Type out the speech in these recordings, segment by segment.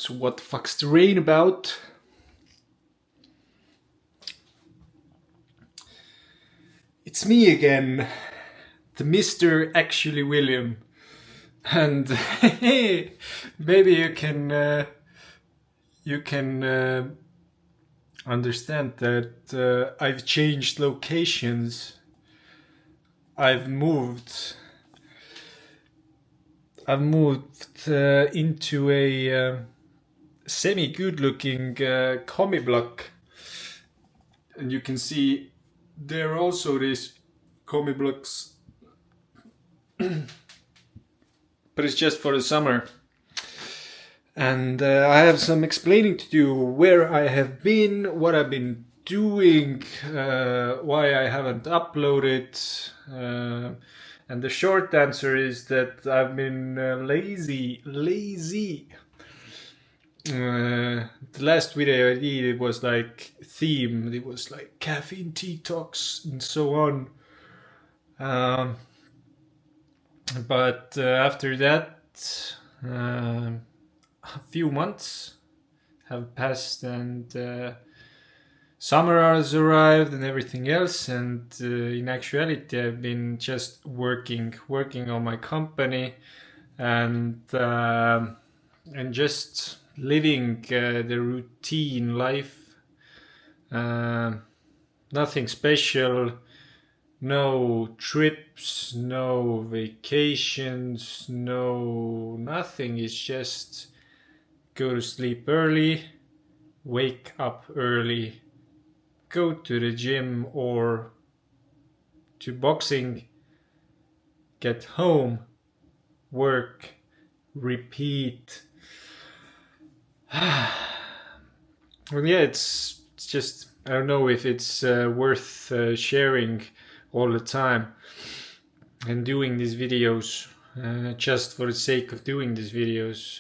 So what the fuck's the rain about? It's me again, the Mr. Actually William. And maybe you can understand that I've changed locations. I've moved into a semi-good-looking commie block, and you can see there are also these commie blocks, but it's just for the summer. And I have some explaining to do, where I have been, what I've been doing, why I haven't uploaded. And the short answer is that I've been lazy. The last video I did, it was like themed. It was like caffeine detox and so on. But after that, a few months have passed, and summer has arrived and everything else, and in actuality I've been just working on my company, and just living the routine life. Nothing special, no trips, no vacations, no nothing. It's just go to sleep early, wake up early, go to the gym or to boxing, get home, work, repeat. Well, yeah, it's just, I don't know if it's worth sharing all the time and doing these videos just for the sake of doing these videos.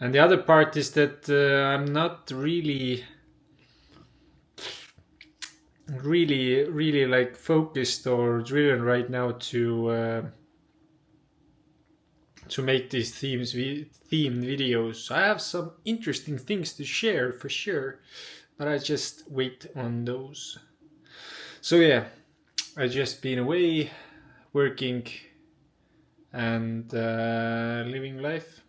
And the other part is that I'm not really like focused or driven right now to make these themed videos. I have some interesting things to share for sure, but I just wait on those. So yeah, I just been away working and living life.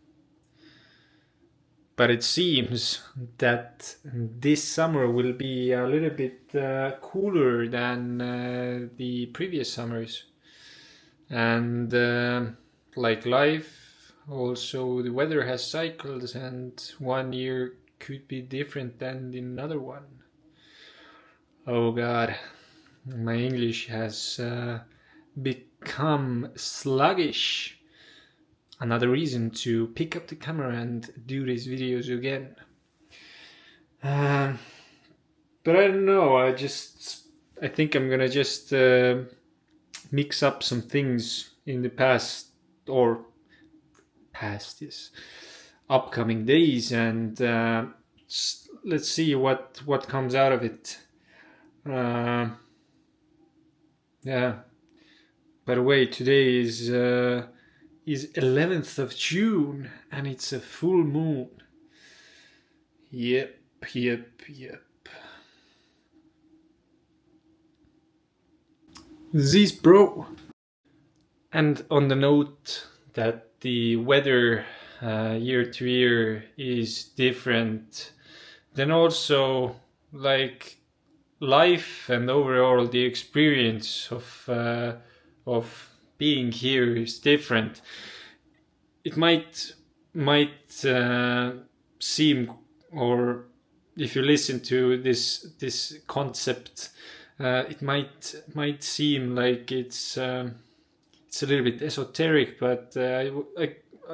But it seems that this summer will be a little bit cooler than the previous summers. And like life, also the weather has cycles, and one year could be different than another one. Oh God, my English has become sluggish. Another reason to pick up the camera and do these videos again. But I don't know, I think I'm gonna just mix up some things in the past upcoming days, and let's see what comes out of it. Yeah. By the way, today is 11th of June, and it's a full moon. Yep. This bro. And on the note that the weather year to year is different, then also like life and overall the experience of being here is different. It might seem, or if you listen to this concept, it might seem like it's a little bit esoteric, but I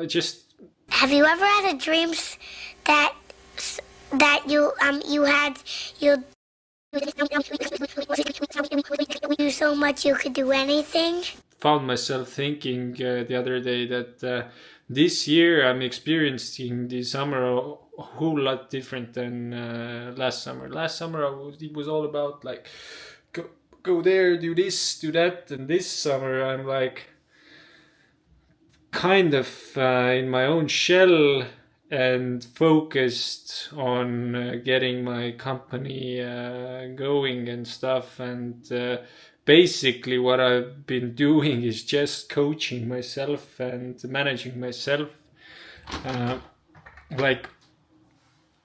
just. Have you ever had a dream that you had you so much you could do anything? Found myself thinking the other day that this year I'm experiencing the summer a whole lot different than last summer. Last summer it was all about like go there, do this, do that, and this summer I'm like kind of in my own shell, and focused on getting my company going and stuff. And basically, what I've been doing is just coaching myself and managing myself. Like,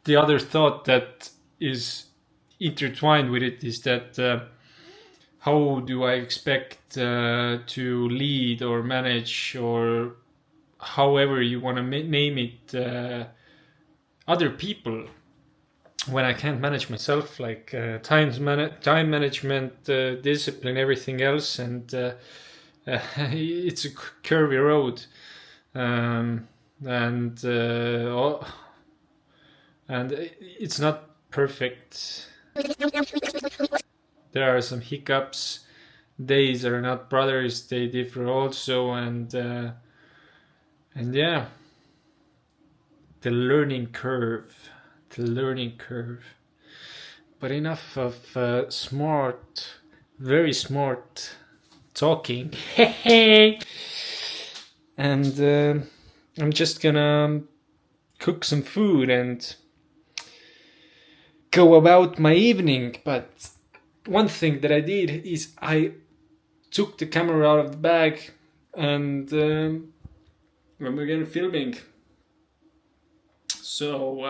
the other thought that is intertwined with it is that how do I expect to lead or manage, or however you want to name it, other people when I can't manage myself, like time management, discipline, everything else, and it's a curvy road, um, and and it's not perfect. There are some hiccups. Days are not brothers; they differ also, and yeah, the learning curve, the learning curve. But enough of smart, very smart talking. And I'm just gonna cook some food and go about my evening. But one thing that I did is I took the camera out of the bag and I'm again filming. So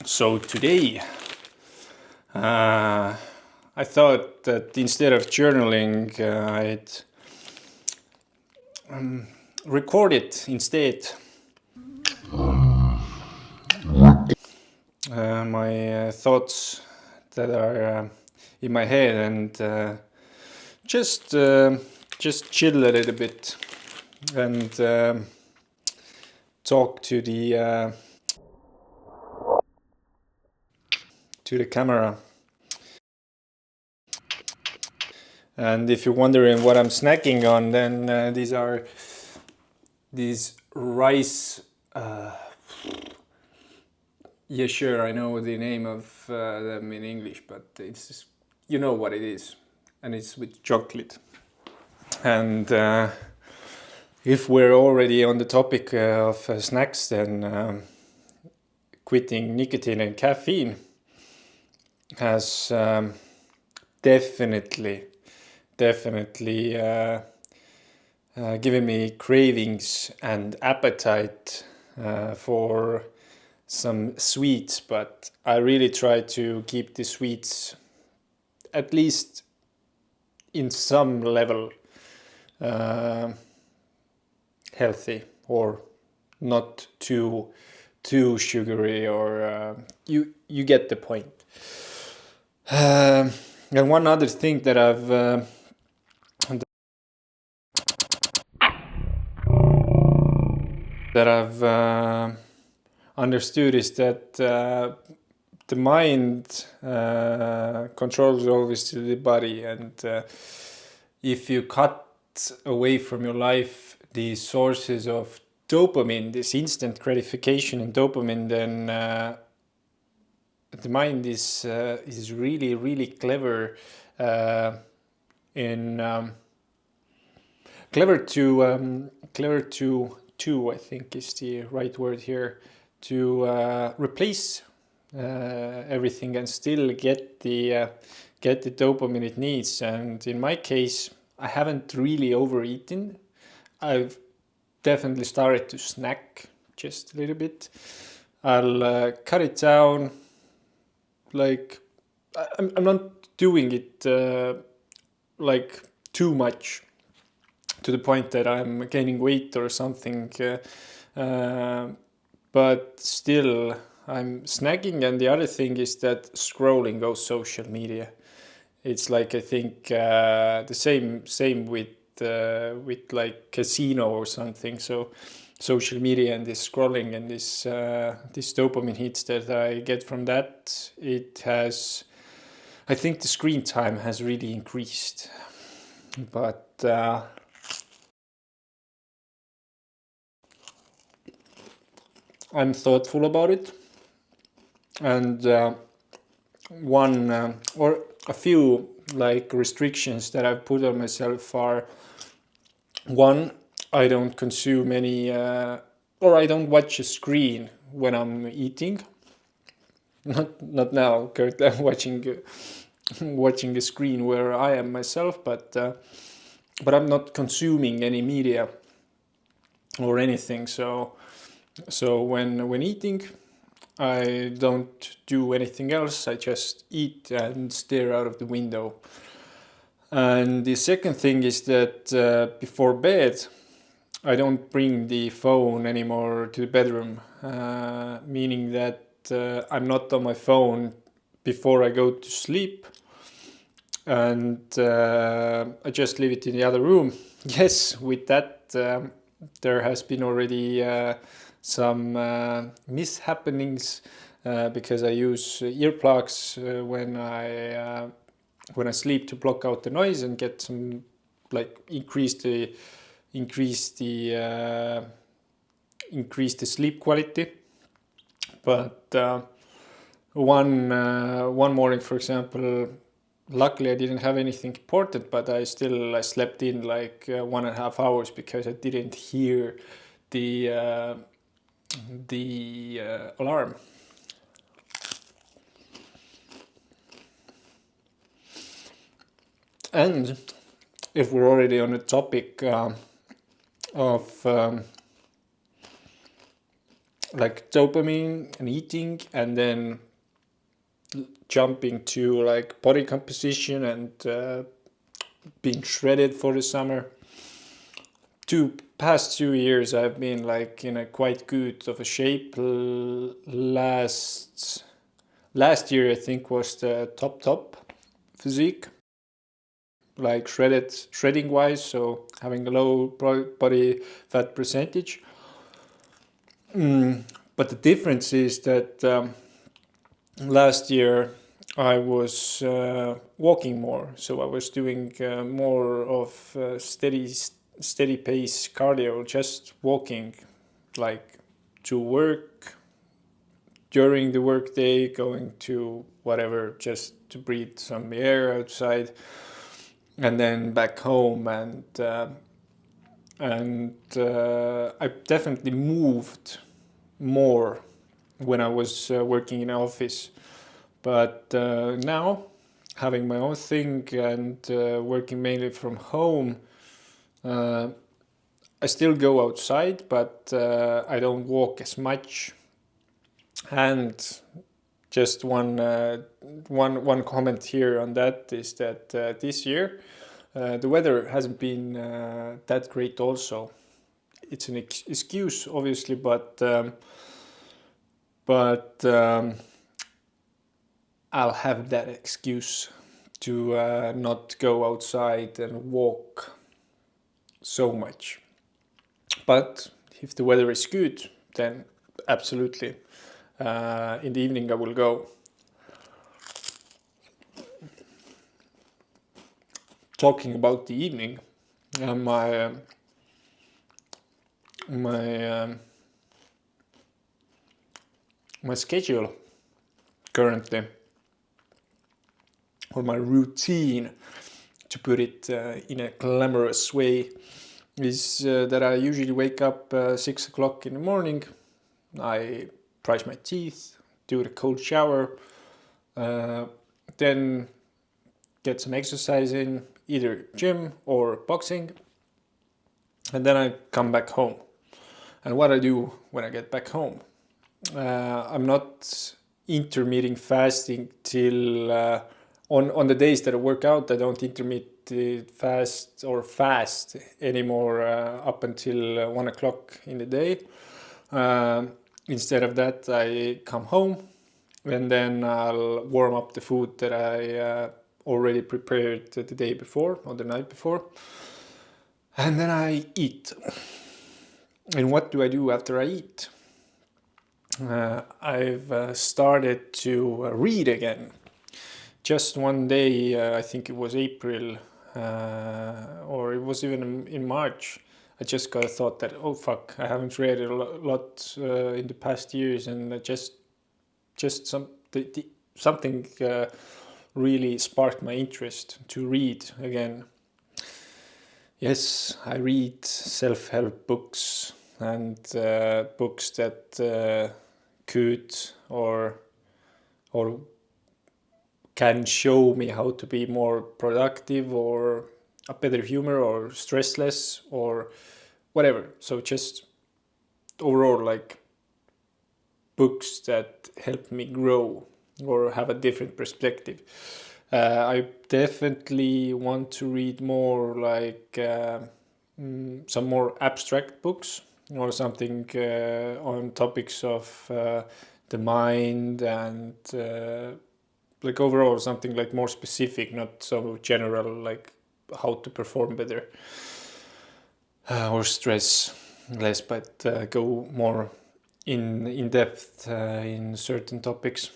so today I thought that instead of journaling, I'd record it instead. My thoughts that are in my head, and just chill a little bit and talk to the camera. And if you're wondering what I'm snacking on, then these are these rice. Yeah, sure, I know the name of them in English, but it's just, you know what it is, and it's with chocolate. And if we're already on the topic of snacks, then quitting nicotine and caffeine has definitely given me cravings and appetite for some sweets, but I really try to keep the sweets at least in some level healthy, or not too sugary, or you get the point. And one other thing that I've understood is that the mind controls always the body, and if you cut away from your life the sources of dopamine, this instant gratification and dopamine, then the mind is really clever in clever to I think is the right word here, to replace everything and still get the dopamine it needs. And in my case, I haven't really overeaten. I've definitely started to snack just a little bit. I'll cut it down. Like, I'm not doing it like too much, to the point that I'm gaining weight or something. But still, I'm snacking. And the other thing is that scrolling goes social media. It's like, I think the same with like casino or something. So social media and this scrolling and this dopamine hits that I get from that, it has, I think the screen time has really increased. But I'm thoughtful about it, and one or a few like restrictions that I've put on myself are: one, I don't consume any or I don't watch a screen when I'm eating. Not now. Currently, I'm watching a screen where I am myself, but I'm not consuming any media or anything. So when eating, I don't do anything else. I just eat and stare out of the window. And the second thing is that before bed, I don't bring the phone anymore to the bedroom, meaning that I'm not on my phone before I go to sleep, and I just leave it in the other room. Yes, with that, there has been already some mishappenings because I use earplugs when I sleep to block out the noise and get some like increase the sleep quality. But one morning, for example, luckily I didn't have anything important, but I slept in like 1.5 hours because I didn't hear the alarm. And if we're already on the topic of like dopamine and eating, and then jumping to like body composition and being shredded for the summer. Past 2 years I've been like in a quite good of a shape. Last year I think was the top physique, like shredding wise, so having a low body fat percentage. But the difference is that last year I was walking more, so I was doing more of steady pace cardio, just walking like to work, during the workday, going to whatever, just to breathe some air outside, and then back home. And I definitely moved more when I was working in an office. But now, having my own thing and working mainly from home, I still go outside, but I don't walk as much. And just one comment here on that is that this year the weather hasn't been that great. Also, it's an excuse, obviously, but I'll have that excuse to not go outside and walk so much. But if the weather is good, then absolutely. In the evening I will go. Talking about the evening, my schedule currently, or my routine, to put it in a glamorous way, is that I usually wake up 6 o'clock in the morning. I brush my teeth, do the cold shower, then get some exercise in, either gym or boxing, and then I come back home. And what I do when I get back home, I'm not intermittent fasting till on the days that I work out. I don't intermittent fast anymore up until 1 o'clock in the day. Instead of that, I come home and then I'll warm up the food that I already prepared the day before or the night before, and then I eat. And what do I do after I eat? I've started to read again. Just one day, I think it was April, or it was even in March, I just got a thought that, oh fuck, I haven't read a lot in the past years, and the something really sparked my interest to read again. Yes, I read self-help books and books that could or can show me how to be more productive or a better humor or stressless or whatever. So just overall like books that help me grow or have a different perspective. I definitely want to read more like some more abstract books or something on topics of the mind and like overall something like more specific, not so general like how to perform better or stress less, but go more in depth in certain topics.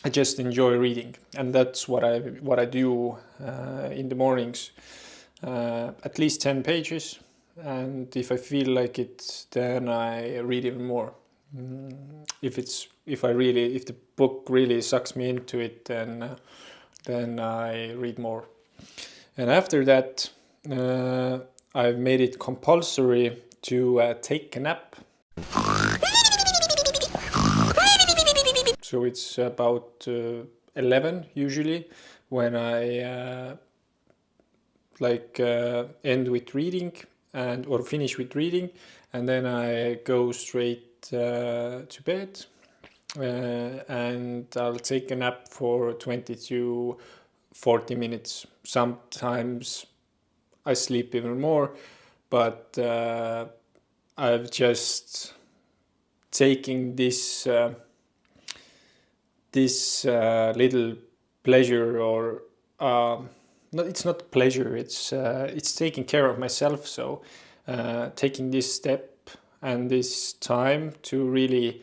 I just enjoy reading, and that's what I do in the mornings. At least 10 pages, and if I feel like it, then I read even more. If the book really sucks me into it, then I read more. And after that, I've made it compulsory to take a nap. So it's about 11 usually when I end with reading or finish with reading, and then I go straight to bed and I'll take a nap for 20 to 40 minutes. Sometimes I sleep even more, but I've just taking this little pleasure, or no, it's not pleasure. It's taking care of myself. So taking this step and this time to really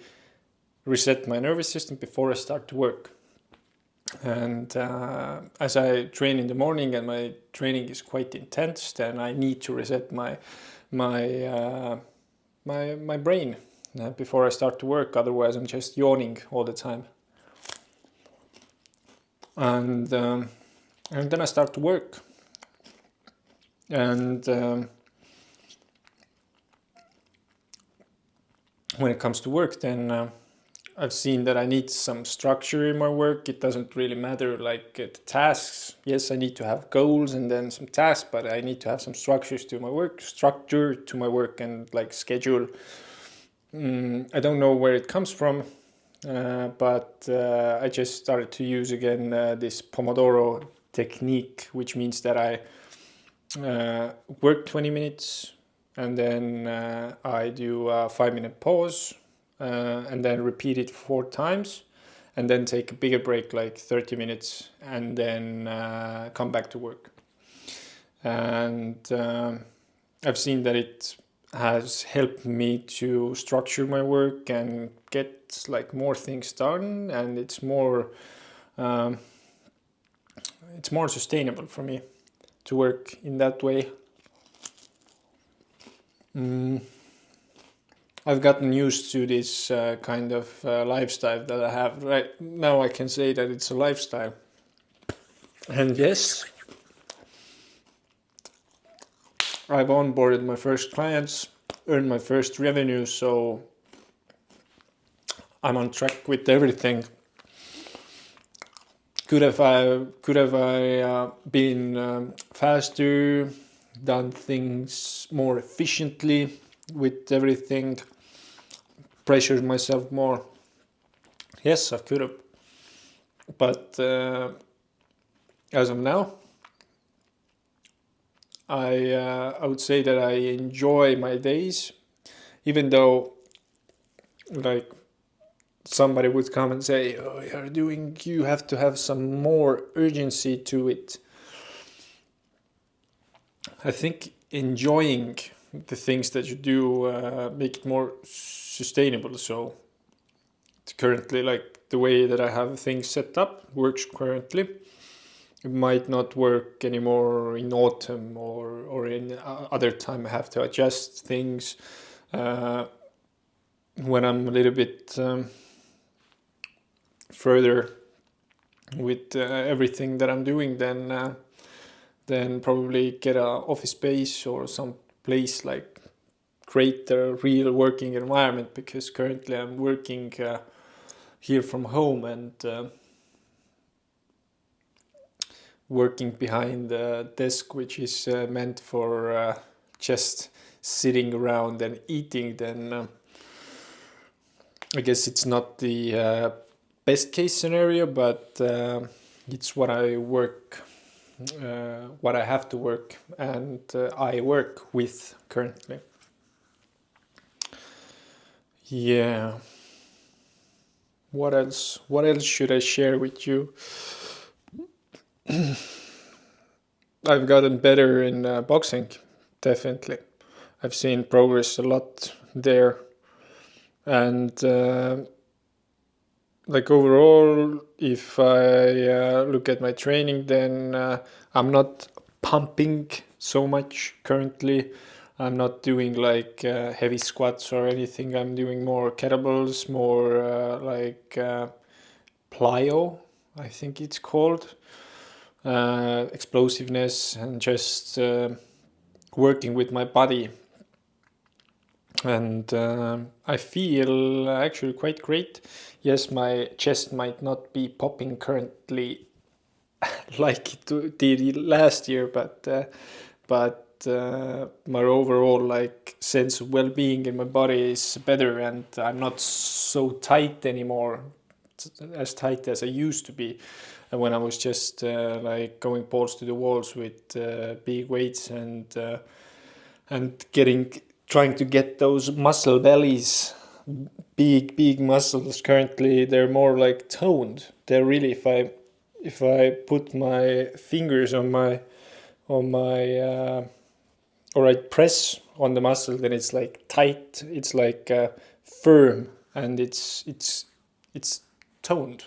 reset my nervous system before I start to work. And as I train in the morning and my training is quite intense, then I need to reset my brain before I start to work. Otherwise, I'm just yawning all the time. And then I start to work. And when it comes to work, then I've seen that I need some structure in my work. It doesn't really matter like the tasks. Yes, I need to have goals and then some tasks, but I need to have some structure to my work and like schedule. I don't know where it comes from, but I just started to use again this Pomodoro technique, which means that I work 20 minutes and then I do a 5-minute pause. And then repeat it 4 times, and then take a bigger break, like 30 minutes, and then come back to work. And I've seen that it has helped me to structure my work and get like more things done, and it's more sustainable for me to work in that way. I've gotten used to this kind of lifestyle that I have right now. I can say that it's a lifestyle. And yes, I've onboarded my first clients, earned my first revenue, so I'm on track with everything. Could have I been faster, done things more efficiently with everything, pressured myself more? Yes, I could have. But as of now, I would say that I enjoy my days, even though like somebody would come and say, "Oh, you have to have some more urgency to it." I think enjoying the things that you do make it more sustainable. So currently, like the way that I have things set up works currently. It might not work anymore in autumn or in other time. I have to adjust things when I'm a little bit further with everything that I'm doing, then probably get a office space or some place like create a real working environment, because currently I'm working here from home and working behind a desk which is meant for just sitting around and eating. Then I guess it's not the best case scenario, but it's what I work, what I have to work, and I work with currently. Yeah. What else? What else should I share with you? I've gotten better in boxing, definitely. I've seen progress a lot there, and like overall, if I look at my training, then I'm not pumping so much currently. I'm not doing like heavy squats or anything. I'm doing more kettlebells, more like plyo, I think it's called, explosiveness, and just working with my body. And I feel actually quite great. Yes, my chest might not be popping currently like it did last year, but my overall like sense of well-being in my body is better, and I'm not so tight anymore, as tight as I used to be. And when I was just like going balls to the walls with big weights and trying to get those muscle bellies, big muscles. Currently they're more like toned. They're really, if I put my fingers on my or I press on the muscle, then it's like tight, it's like firm, and it's toned.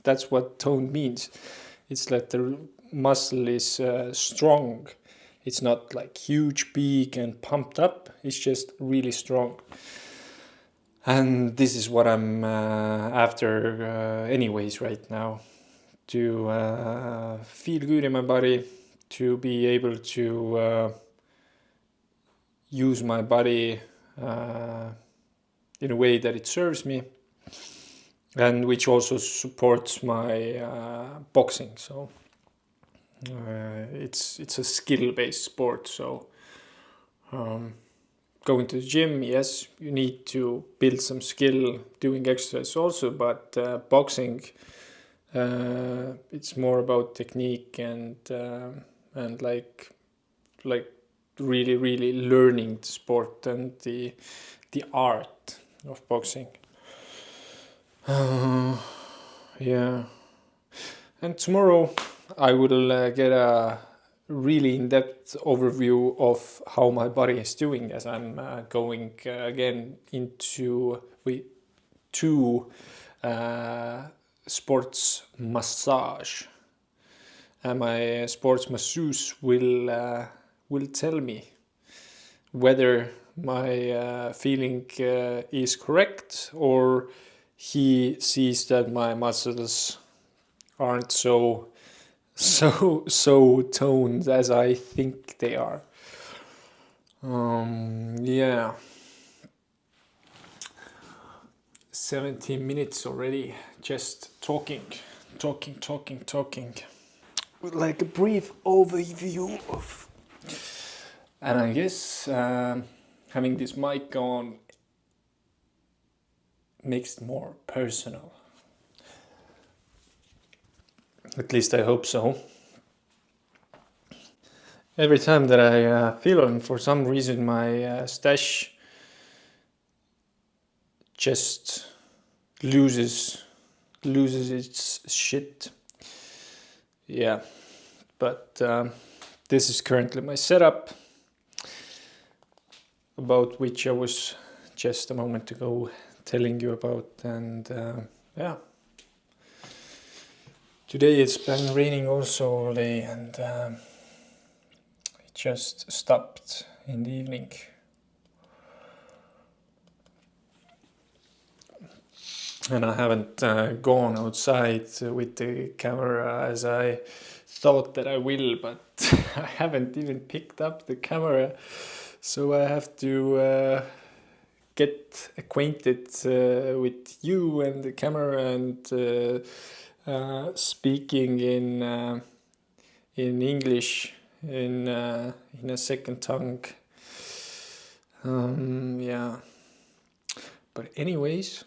That's what toned means. It's like the muscle is strong. It's not like huge, big, and pumped up. It's just really strong. And this is what I'm after anyways right now. To feel good in my body, to be able to use my body in a way that it serves me, and which also supports my boxing. So it's a skill-based sport. So going to the gym, yes, you need to build some skill doing exercise also, but boxing, it's more about technique and like really learning the sport and the art of boxing. Yeah. And tomorrow I will get a really in-depth overview of how my body is doing, as I'm going again into sports massage, and my sports masseuse will tell me whether my feeling is correct, or he sees that my muscles aren't so toned as I think they are. Yeah. 17 minutes already, just talking. Like a brief overview of. And I guess having this mic on makes it more personal. At least I hope so. Every time that I film, for some reason my stash just loses its shit. Yeah, but this is currently my setup, about which I was just a moment ago telling you about. And yeah, today it's been raining also all day, and it just stopped in the evening. and I haven't gone outside with the camera as I thought that I will, but I haven't even picked up the camera, so I have to get acquainted with you and the camera and speaking in English in a second tongue. Yeah, but anyways,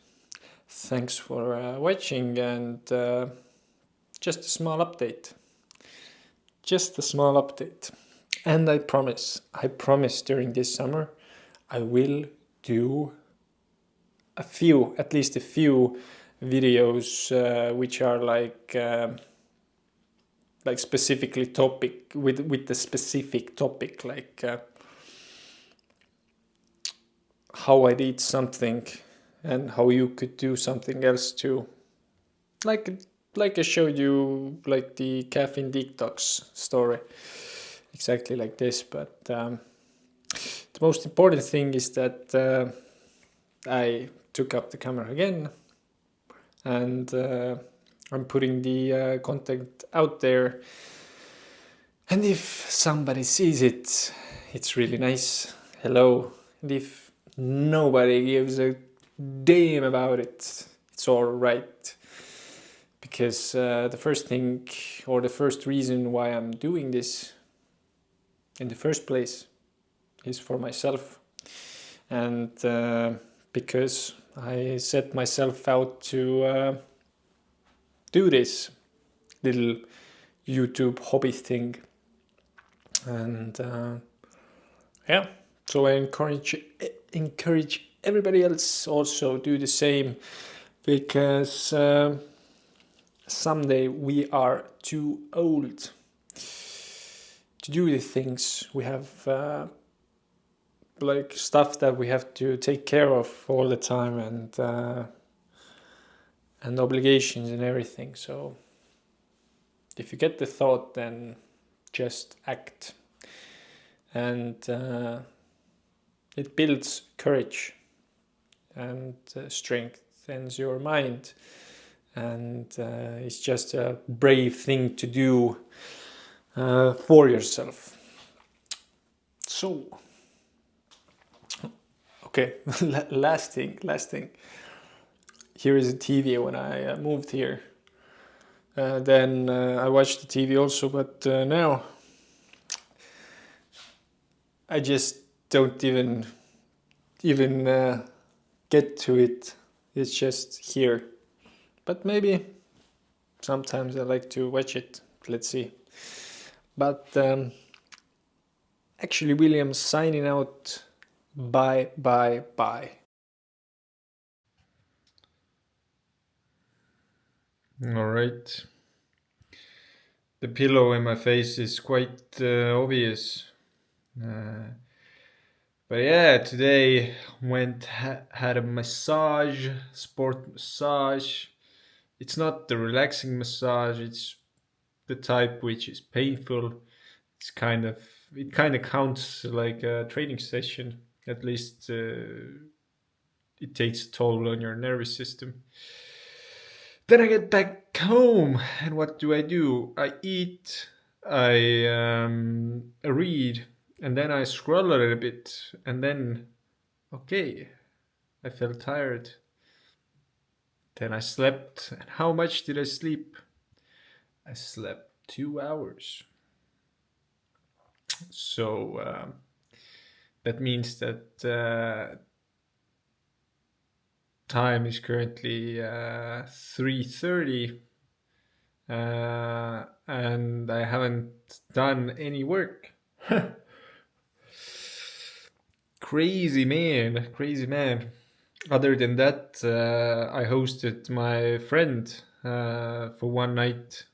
thanks for watching, and just a small update. Just a small update. And I promise during this summer, I will do at least a few videos which are like specifically topic with the specific topic, like how I did something and how you could do something else too. Like I showed you, like the caffeine detox story, exactly like this. But the most important thing is that I took up the camera again, and I'm putting the content out there. And if somebody sees it, it's really nice. Hello. And if nobody gives a damn about it, it's all right. Because the first thing, or the first reason why I'm doing this in the first place is for myself. And because I set myself out to do this little YouTube hobby thing. And yeah, so I encourage everybody else also do the same, because someday we are too old to do the things we have, like stuff that we have to take care of all the time, and obligations and everything. So if you get the thought, then just act. And it builds courage and strengthens your mind, and it's just a brave thing to do for yourself. So okay, last thing, here is a TV. When I moved here, then I watched the TV also, but now I just don't even get to it. It's just here. But maybe sometimes I like to watch it. Let's see. But actually, William's signing out. Bye. All right. The pillow in my face is quite obvious. But yeah, today had a massage, sport massage. It's not the relaxing massage, it's the type which is painful. It kind of counts like a training session. At least it takes a toll on your nervous system. Then I get back home, and what do? I eat, I read, and then I scroll a little bit, and then, okay, I felt tired. Then I slept. And how much did I sleep? I slept 2 hours. So that means that time is currently 3:30, and I haven't done any work. Crazy man. Other than that, I hosted my friend for one night.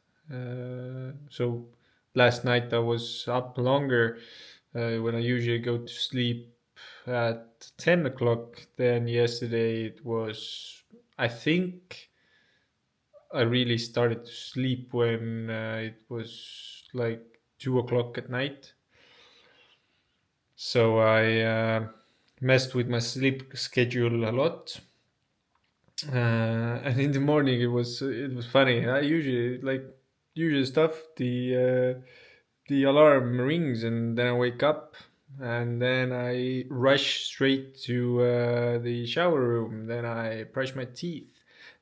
So last night I was up longer when I usually go to sleep at 10 o'clock. Then yesterday it was, I think I really started to sleep when it was like 2 o'clock at night. So I messed with my sleep schedule a lot. And in the morning it was funny. I usually stuff the alarm rings and then I wake up and then I rush straight to the shower room. Then I brush my teeth.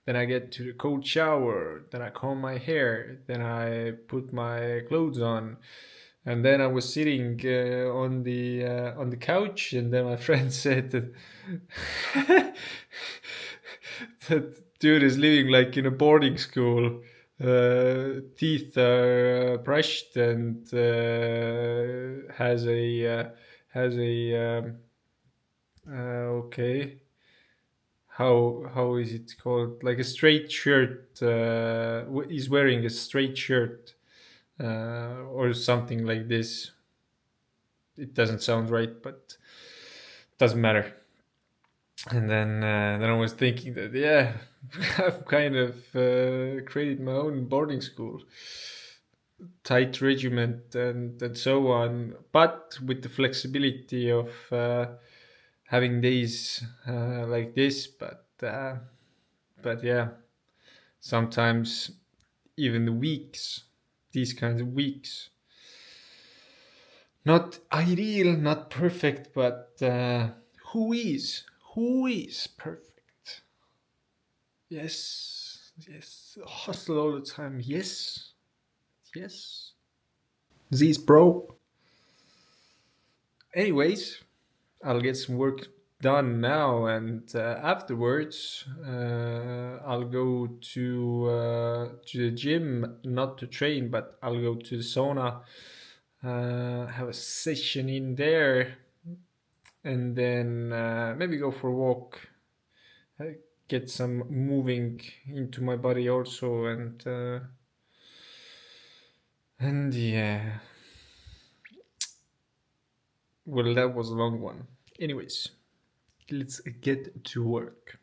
Then I get to the cold shower. Then I comb my hair. Then I put my clothes on. And then I was sitting on the couch, and then my friend said that that dude is living like in a boarding school. Teeth are brushed and okay. How is it called? Like a straight shirt. He's wearing a straight shirt or something like this. It doesn't sound right, but doesn't matter. And then I was thinking that I've kind of created my own boarding school, tight regiment and so on, but with the flexibility of having days like this. But yeah, sometimes even the weeks, these kinds of weeks, not ideal, not perfect, but who is perfect? Yes, hustle all the time. Yes. These bro. Anyways, I'll get some work done now, and afterwards I'll go to the gym, not to train, but I'll go to the sauna, have a session in there, and then maybe go for a walk, get some moving into my body also, and yeah. Well, that was a long one. Anyways, let's get to work.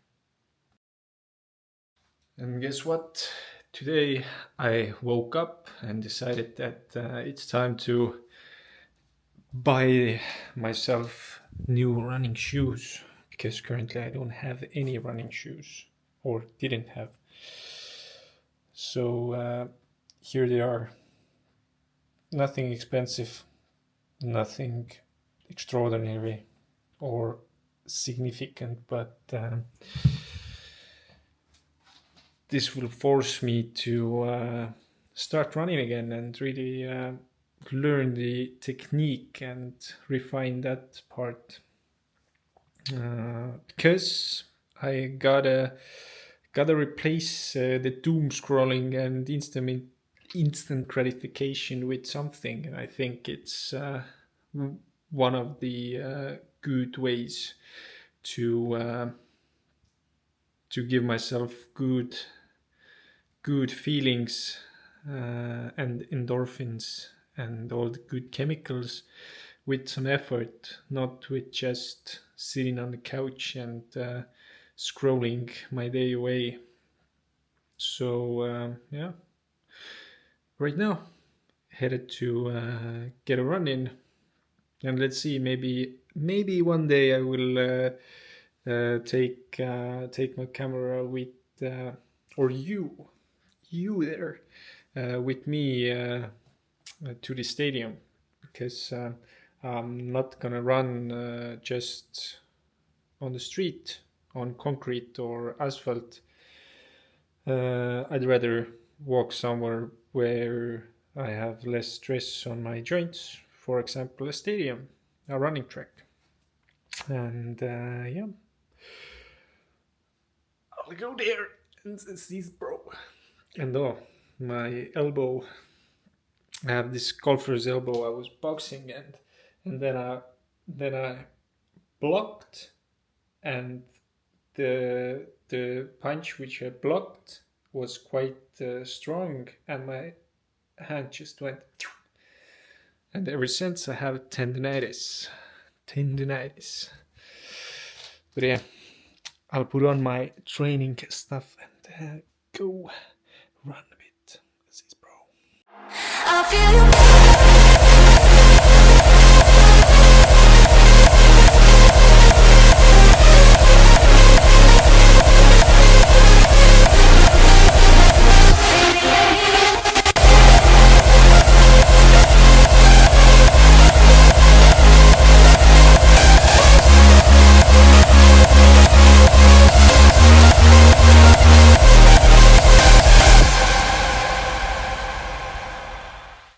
And guess what? Today I woke up and decided that it's time to buy myself new running shoes, because currently I don't have any running shoes, or didn't have. So here they are. Nothing expensive, nothing extraordinary or significant, but this will force me to start running again and really learn the technique and refine that part, because I gotta replace the doom scrolling and instant gratification with something, and I think it's one of the good ways to give myself good feelings and endorphins and all the good chemicals with some effort, not with just sitting on the couch and scrolling my day away. So yeah, right now headed to get a run in, and let's see, maybe one day I will take my camera with or you there with me to the stadium, because I'm not gonna run just on the street, on concrete or asphalt. I'd rather walk somewhere where I have less stress on my joints, for example a stadium, a running track. And yeah, I'll go there and see this bro. And my elbow, I have this golfer's elbow. I was boxing and then I blocked, and the punch which I blocked was quite strong, and my hand just went, and ever since I have tendinitis. But yeah, I'll put on my training stuff and go run a bit. This is bro. I feel you.